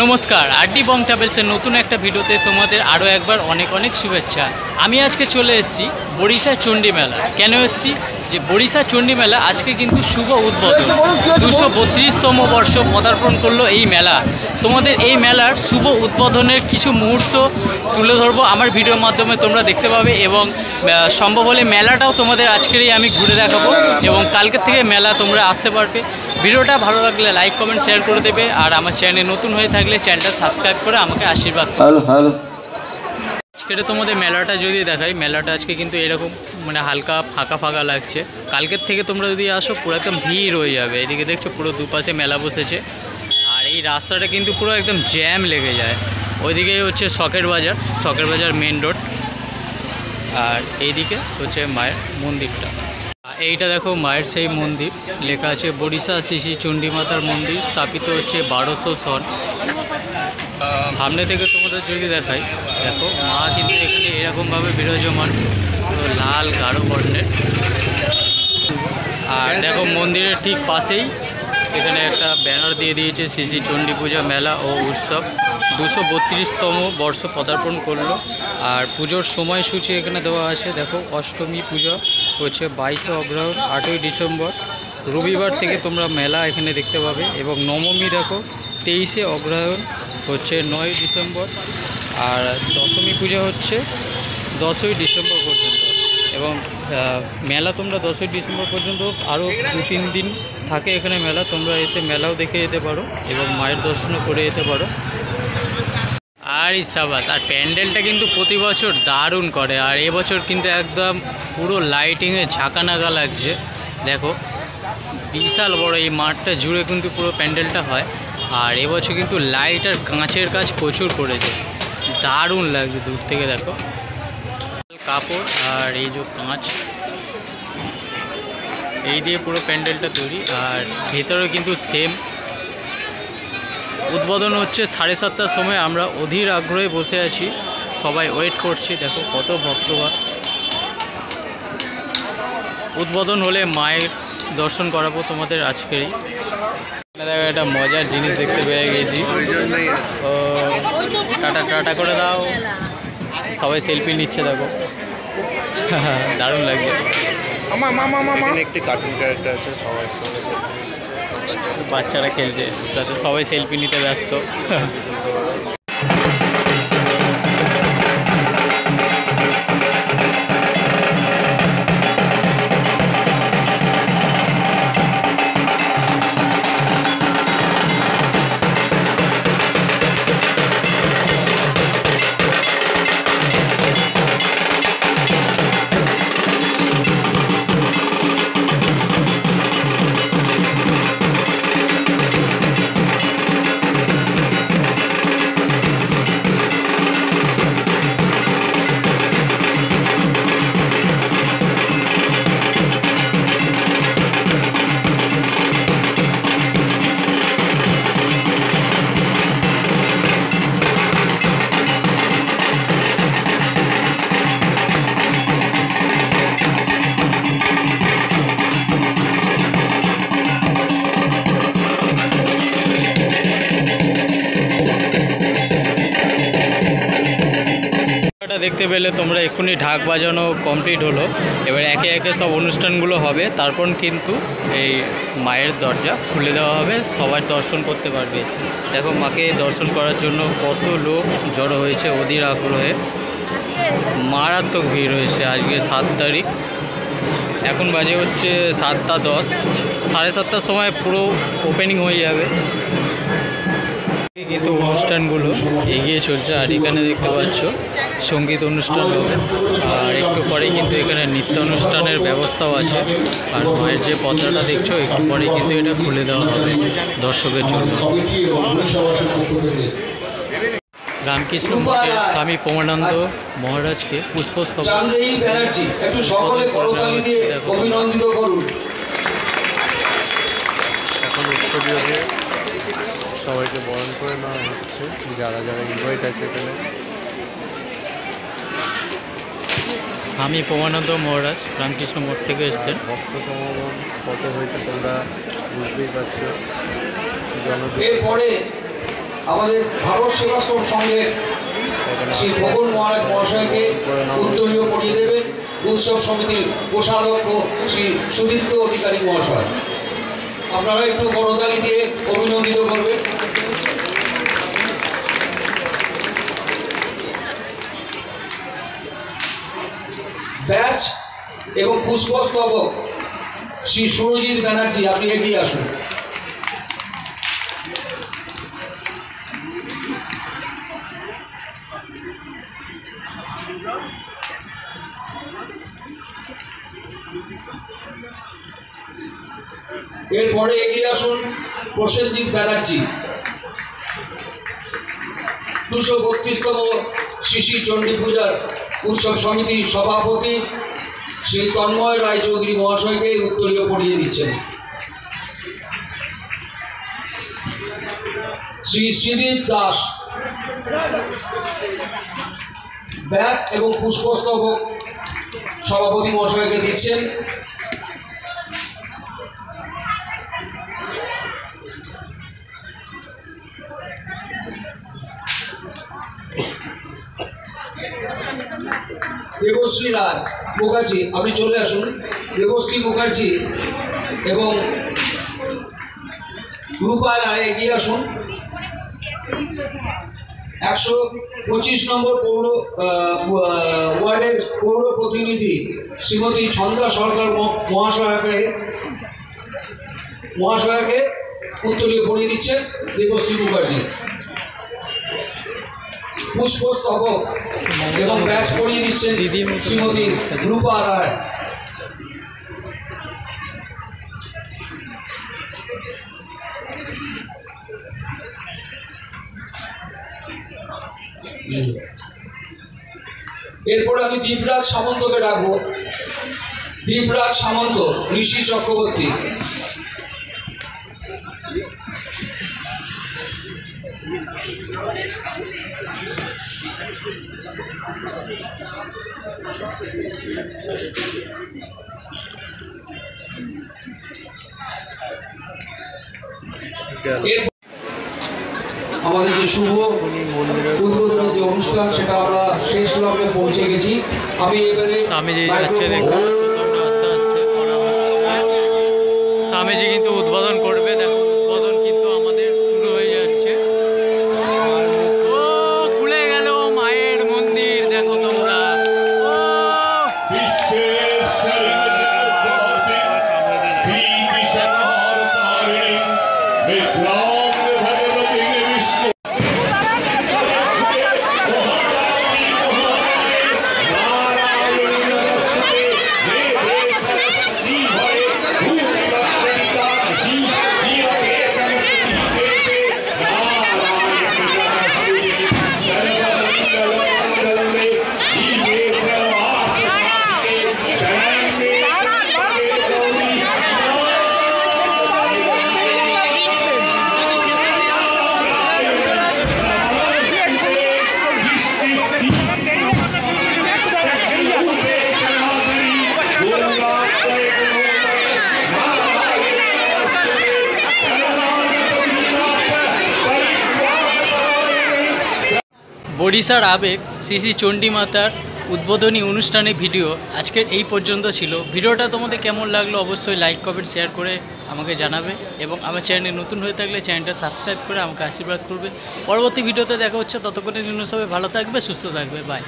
नमस्कार आरडी बंग ट्रैवल्सের নতুন একটা ভিডিওতে তোমাদের আরও একবার অনেক অনেক শুভেচ্ছা। আমি আজকে চলে এসেছি বড়িশা চণ্ডী মেলা। কেন এসেছি যে বড়িশা চণ্ডী মেলা আজকে কিন্তু শুভ উদ্বোধন, 232তম বর্ষ পদার্পণ করলো এই মেলা। তোমাদের এই মেলার শুভ উদ্বোধনের কিছু মুহূর্ত তুলে ধরবো আমার ভিডিওর মাধ্যমে, তোমরা দেখতে পাবে এবং সম্ভব হলে মেলাটাও তোমাদের আজকেরই আমি ঘুরে দেখাবো এবং কালকে থেকে মেলা তোমরা আসতে পারবে। ভিডিওটা ভালো লাগলে লাইক কমেন্ট শেয়ার করে দেবে, আর আমার চ্যানেল নতুন হয়ে থাকলে চ্যানেলটা সাবস্ক্রাইব করে আমাকে আশীর্বাদ করো। আজকে তোমাদের মেলাটা যদি দেখাই, মেলাটা আজকে কিন্তু এরকম মানে হালকা ফাঁকা ফাঁকা লাগছে। কালকের থেকে তোমরা যদি আসো পুরো একদম ভিড় হয়ে যাবে। এদিকে দেখছো পুরো দুপাশে মেলা বসেছে, আর এই রাস্তাটা কিন্তু পুরো একদম জ্যাম লেগে যায়। ওইদিকে হচ্ছে শখের বাজার মেন রোড, আর এইদিকে হচ্ছে মায়ের মন্দিরটা। এইটা দেখো মায়ের সেই মন্দির, লেখা আছে বড়িশা শ্রী শ্রী চণ্ডী মাতার মন্দির, স্থাপিত হচ্ছে 1200 সন। সামনে থেকে তোমাদের যদি দেখাই, দেখো মা কিন্তু এখানে এরকমভাবে বিরাজমান, লাল গাঢ় বর্ণের। আর দেখো মন্দিরের ঠিক পাশেই সেখানে একটা ব্যানার দিয়ে দিয়েছে শ্রী শ্রী চণ্ডী পূজা মেলা ও উৎসব 232তম বর্ষ পদার্পণ করলো। আর পুজোর সময়সূচি এখানে দেওয়া আছে। দেখো অষ্টমী পুজো হচ্ছে 22শে অগ্রহায়ণ 8ই ডিসেম্বর, রবিবার থেকে তোমরা মেলা এখানে দেখতে পাবে। এবং নবমী দেখো 23শে অগ্রহায়ণ হচ্ছে 9ই ডিসেম্বর, আর দশমী পূজা হচ্ছে 10ই ডিসেম্বর পর্যন্ত। এবং মেলা তোমরা 10ই ডিসেম্বর পর্যন্ত আরও 2-3 দিন থাকে এখানে মেলা। তোমরা এসে মেলাও দেখে যেতে পারো এবং মায়ের দর্শনও করে যেতে পারো। আর ইসাবাস, আর প্যান্ডেলটা কিন্তু প্রতি বছর দারুণ করে, আর এবছর কিন্তু একদম পুরো লাইটিংয়ে ঝাঁকানাকা লাগছে। দেখো বিশাল বড় এই মাঠটা জুড়ে কিন্তু পুরো প্যান্ডেলটা হয়। আর এবছর কিন্তু লাইট আর কাঁচের কাজ প্রচুর করেছে, দারুণ লাগছে দূর থেকে। দেখো কাপড় আর এই যে কাঁচ, এই দিয়ে পুরো প্যান্ডেলটা তৈরি। আর ভেতরে কিন্তু সেম উদ্বোধন হচ্ছে 7:30টার সময়। আমরা অধীর আগ্রহে বসে আছি, সবাই ওয়েট করছি। দেখো কত ভক্তগণ। উদ্বোধন হলে মায়ের দর্শন করাবো তোমাদের আজকেরই। দেখো একটা মজার জিনিস দেখতে পেয়ে গেছি, ও টাটা করে দাও, সবাই সেলফি নিচ্ছে। দেখো দারুণ লাগছে। একটি কার্টুন ক্যারেক্টার আছে, সবাই বাচ্চারা খেলছে, সাথে সবাই সেলফি নিতে ব্যস্ত। দেখতে পেলে তোমরা এক্ষুনি ঢাক বাজানো কমপ্লিট হলো। এবার একে একে সব অনুষ্ঠানগুলো হবে, তারপর কিন্তু এই মায়ের দরজা খুলে দেওয়া হবে, সবাই দর্শন করতে পারবে। দেখো মাকে দর্শন করার জন্য কত লোক জড়ো হয়েছে অধীর আগ্রহে, মারাত্মক ভিড় হয়েছে। আজকে 7 তারিখ, এখন বাজে হচ্ছে 7টা 10, 7:30টার সময় পুরো ওপেনিং হয়ে যাবে। কিন্তু অনুষ্ঠানগুলো এগিয়ে চলছে, আর এখানে দেখতে পাচ্ছ সঙ্গীত অনুষ্ঠান হবে, আর একটু পরেই কিন্তু এখানে নৃত্য অনুষ্ঠানের ব্যবস্থাও আছে। আর মায়ের যে পর্দাটা দেখছো একটু পরেই কিন্তু এটা খুলে দেওয়া হবে দর্শকের জন্য। রামকৃষ্ণ মঠের স্বামী প্রমানন্দ মহারাজকে পুষ্পস্তবক এখন উৎসবীয়দের সবাইকে বরণ করে নেওয়া হচ্ছে, যারা যারা ইনভাইট আছে এখানে। স্বামী প্রমানন্দ মহারাজ রামকৃষ্ণ মঠ থেকে এসেছেন। ভক্ত সমাগম কত হয়েছে তোমরা বুঝতেই পারছো। এরপরে আমাদের ভারত সেবাশ্রম সংঘের শ্রী ভগন মহারাজ মহাশয়কে উত্তরীয় পরিয়ে দেবেন উৎসব সমিতির কোষাধ্যক্ষ শ্রী সুদীপ্ত অধিকারী মহাশয়। আপনারা একটু করতালি দিয়ে অভিনন্দিত করবেন। ব্যাচ এবং পুষ্পস্তবক শ্রী সুরজিৎ ব্যানার্জি, আপনি এগিয়ে আসুন। এরপরে এগিয়ে আসুন প্রসেনজিৎ ব্যানার্জি, 232তম শ্রী শ্রী চণ্ডী পূজার উৎসব সমিতির সভাপতি শ্রী তন্ময় রায়চৌধুরী মহাশয়কে উত্তরীয় পরিয়ে দিচ্ছেন। শ্রী শ্রীদীপ দাস ব্যাচ এবং পুষ্পস্তবক সভাপতি মহাশয়কে দিচ্ছেন। দেবশ্রী রায় মুখার্জি, আপনি চলে আসুন। দেবশ্রী মুখার্জি এবং রূপা রায় এগিয়ে আসুন। 125 নম্বর পৌর ওয়ার্ডের পৌর প্রতিনিধি শ্রীমতী ছন্দা সরকার মহাশয়াকে উত্তরীয় পরিয়ে দিচ্ছেন দেবশ্রী মুখার্জি। পুষ্পস্তবক এবং ব্যাচ পরিয়ে দিচ্ছেন শ্রীমতী রূপা রায়। এরপরে আমি দীপরাজ সামন্তকে ডাকবো। দীপরাজ সামন্ত, ঋষি চক্রবর্তী। আমাদের যে শুভ উদ্বোধনের যে অনুষ্ঠান সেটা আমরা শেষ লগ্নে পৌঁছে গেছি। আমি এবারে স্বামীজি কিন্তু উদ্বোধন করবে। দেখো উদ্বোধন কিন্তু আমাদের শুরু হয়ে যাচ্ছে। ও খুলে গেল মায়ের মন্দির, দেখো তোমরা। বরিশার আবেগ শ্রী শ্রী চণ্ডী মাতার উদ্বোধনী অনুষ্ঠানের ভিডিও আজকের এই পর্যন্ত ছিল। ভিডিওটা তোমাদের কেমন লাগলো অবশ্যই লাইক কমেন্ট শেয়ার করে আমাকে জানাবে, এবং আমার চ্যানেলে নতুন হয়ে থাকলে চ্যানেলটা সাবস্ক্রাইব করে আমাকে আশীর্বাদ করবে। পরবর্তী ভিডিওতে দেখা হচ্ছে, ততক্ষণের জন্য সবাই ভালো থাকবে, সুস্থ থাকবে, বাই।